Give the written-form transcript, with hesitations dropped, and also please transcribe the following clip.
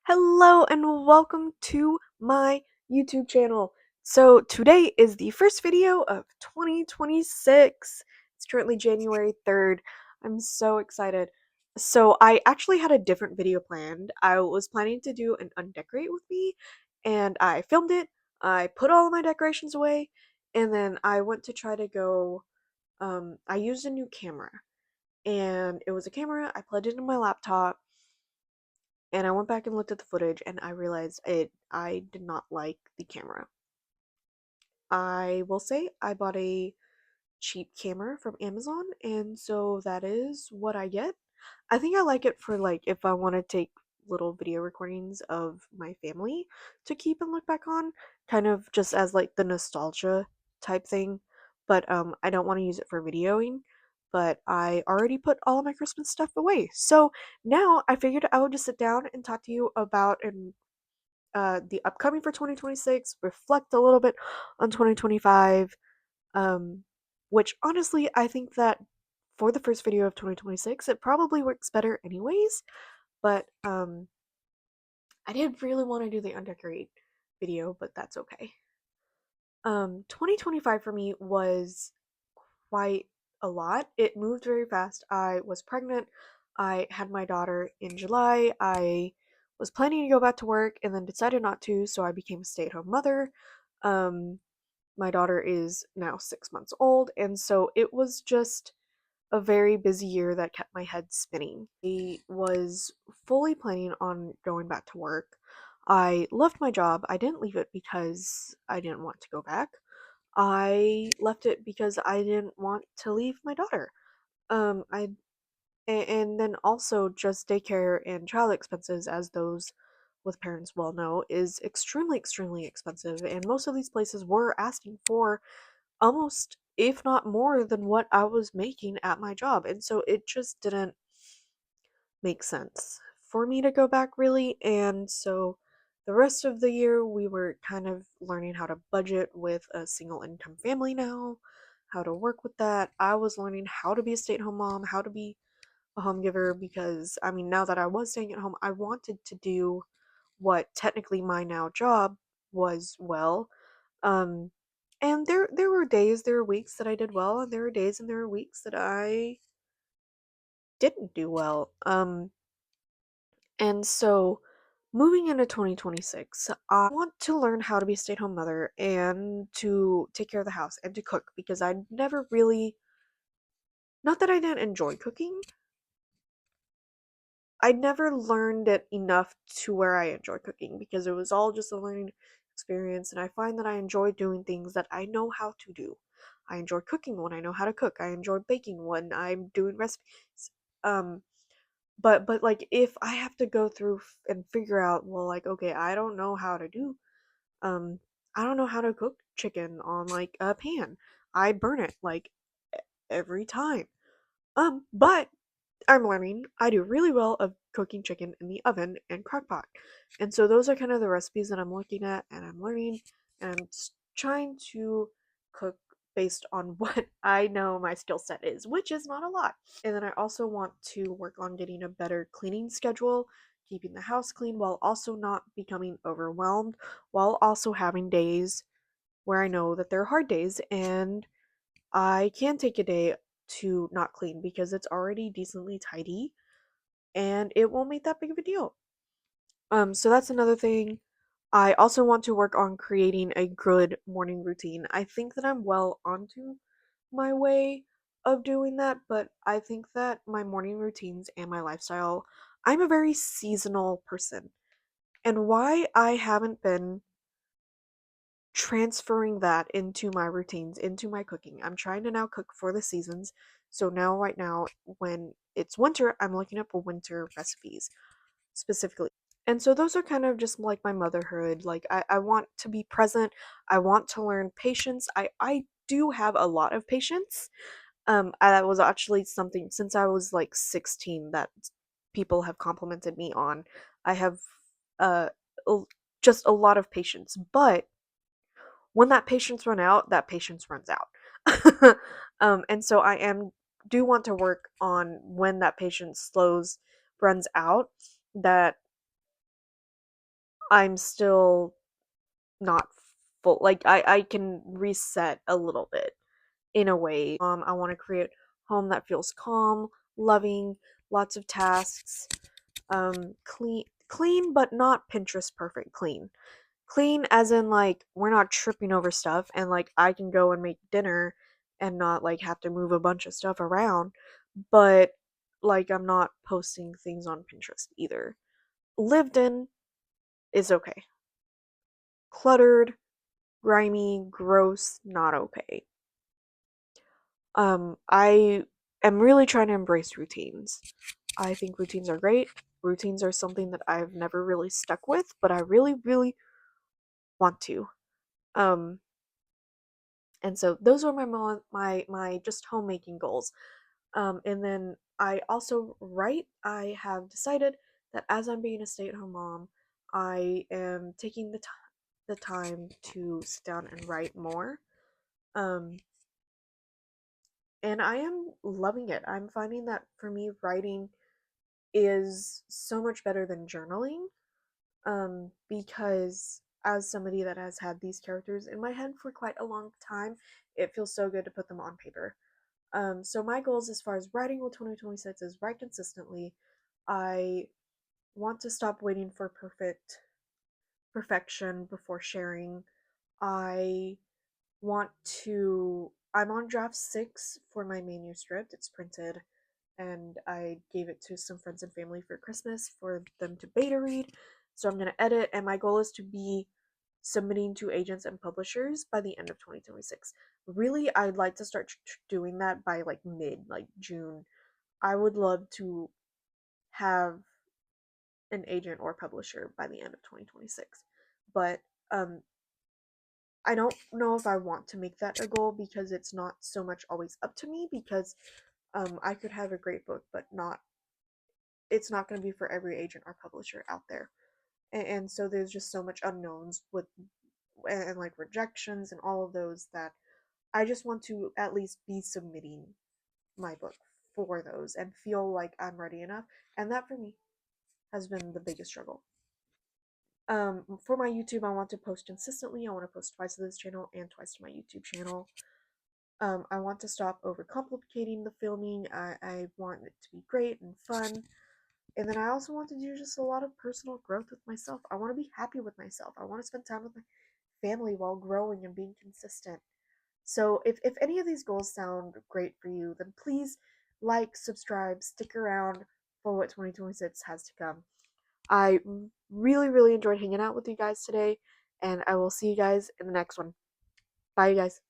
Hello and welcome to my YouTube channel. So today is the first video of 2026. It's currently January 3rd. I'm so excited. So I actually had a different video planned. I was planning to do an undecorate with me and I filmed it. I put all of my decorations away and then I went to try to go I used a new camera and it was a camera. I plugged it into my laptop and I went back and looked at the footage and I realized I did not like the camera. I will say I bought a cheap camera from Amazon and so that is what I get. I think I like it for like if I want to take little video recordings of my family to keep and look back on, kind of just as like the nostalgia type thing. But I don't want to use it for videoing. But I already put all of my Christmas stuff away. So now I figured I would just sit down and talk to you about the upcoming for 2026, reflect a little bit on 2025, um, which honestly, I think that for the first video of 2026, it probably works better anyways, but I did really want to do the undecorate video, but that's okay. 2025 for me was quite a lot. It moved very fast. I was pregnant. I had my daughter in July. I was planning to go back to work and then decided not to, so I became a stay-at-home mother. Um, my daughter is now 6 months old, and so it was just a very busy year that kept my head spinning. I was fully planning on going back to work. I loved my job. I didn't leave it because I didn't want to go back. I left it because I didn't want to leave my daughter. I and then also just daycare and child expenses, as those with parents well know, is extremely, extremely expensive. And most of these places were asking for almost, if not more, than what I was making at my job. And so it just didn't make sense for me to go back, really. And so the rest of the year, we were kind of learning how to budget with a single income family now, how to work with that. I was learning how to be a stay at home mom, how to be a home giver, because I mean, now that I was staying at home, I wanted to do what technically my now job was well. Um, and there were days, there were weeks that I did well, and there were days and there were weeks that I didn't do well. And so moving into 2026, I want to learn how to be a stay-at-home mother and to take care of the house and to cook because I never really, not that I didn't enjoy cooking, I never learned it enough to where I enjoy cooking because it was all just a learning experience, and I find that I enjoy doing things that I know how to do. I enjoy cooking when I know how to cook. I enjoy baking when I'm doing recipes. Um, but like if I have to go through and figure out, well, like okay, um I don't know how to cook chicken on like a pan. I burn it like every time. But I'm learning I do really well of cooking chicken in the oven and crock pot. And so those are kind of the recipes that I'm looking at and I'm learning and I'm trying to cook based on what I know my skill set is, which is not a lot. And then I also want to work on getting a better cleaning schedule, keeping the house clean while also not becoming overwhelmed, while also having days where I know that they're hard days and I can take a day to not clean because it's already decently tidy and it won't make that big of a deal. So that's another thing. I also want to work on creating a good morning routine. I think that I'm well onto my way of doing that, but I think that my morning routines and my lifestyle, I'm a very seasonal person. And why I haven't been transferring that into my routines, into my cooking. I'm trying to now cook for the seasons. So now, right now, when it's winter, I'm looking up winter recipes specifically. And so those are kind of just like my motherhood. Like I want to be present. I want to learn patience. I do have a lot of patience. That was actually something since I was like 16 that people have complimented me on. I have uh just a lot of patience, but when that patience runs out. And so I am do want to work on when that patience runs out, that I'm still not full. Like I can reset a little bit in a way. I want to create home that feels calm, loving, lots of tasks, clean but not Pinterest perfect clean. Clean as in like we're not tripping over stuff and like I can go and make dinner and not like have to move a bunch of stuff around, but like I'm not posting things on Pinterest either. Lived in is okay. Cluttered, grimy, gross, not okay. I am really trying to embrace routines. I think routines are great. Routines are something that I've never really stuck with, but I really, really want to. Um, and so those are my just homemaking goals. And then I also write. I have decided that as I'm being a stay-at-home mom, I am taking the time to sit down and write more. Um, and I am loving it. I'm finding that for me, writing is so much better than journaling. Because as somebody that has had these characters in my head for quite a long time, it feels so good to put them on paper. So my goals as far as writing with 2026 is write consistently. I want to stop waiting for perfection before sharing. I want to I'm on draft 6 for my manuscript. It's printed and I gave it to some friends and family for Christmas for them to beta read. So I'm going to edit and my goal is to be submitting to agents and publishers by the end of 2026. Really, I'd like to start doing that by like like June. I would love to have an agent or publisher by the end of 2026. But um I don't know if I want to make that a goal because it's not so much always up to me because I could have a great book but not it's not going to be for every agent or publisher out there. And so there's just so much unknowns with and like rejections and all of those that I just want to at least be submitting my book for those and feel like I'm ready enough. And that for me has been the biggest struggle. For my YouTube, I want to post consistently. I want to post twice to this channel and twice to my YouTube channel. I want to stop overcomplicating the filming. I want it to be great and fun. And then I also want to do just a lot of personal growth with myself. I want to be happy with myself. I want to spend time with my family while growing and being consistent. So if any of these goals sound great for you, then please like, subscribe, stick around for what 2026 has to come. I really, really enjoyed hanging out with you guys today, and I will see you guys in the next one. Bye, you guys.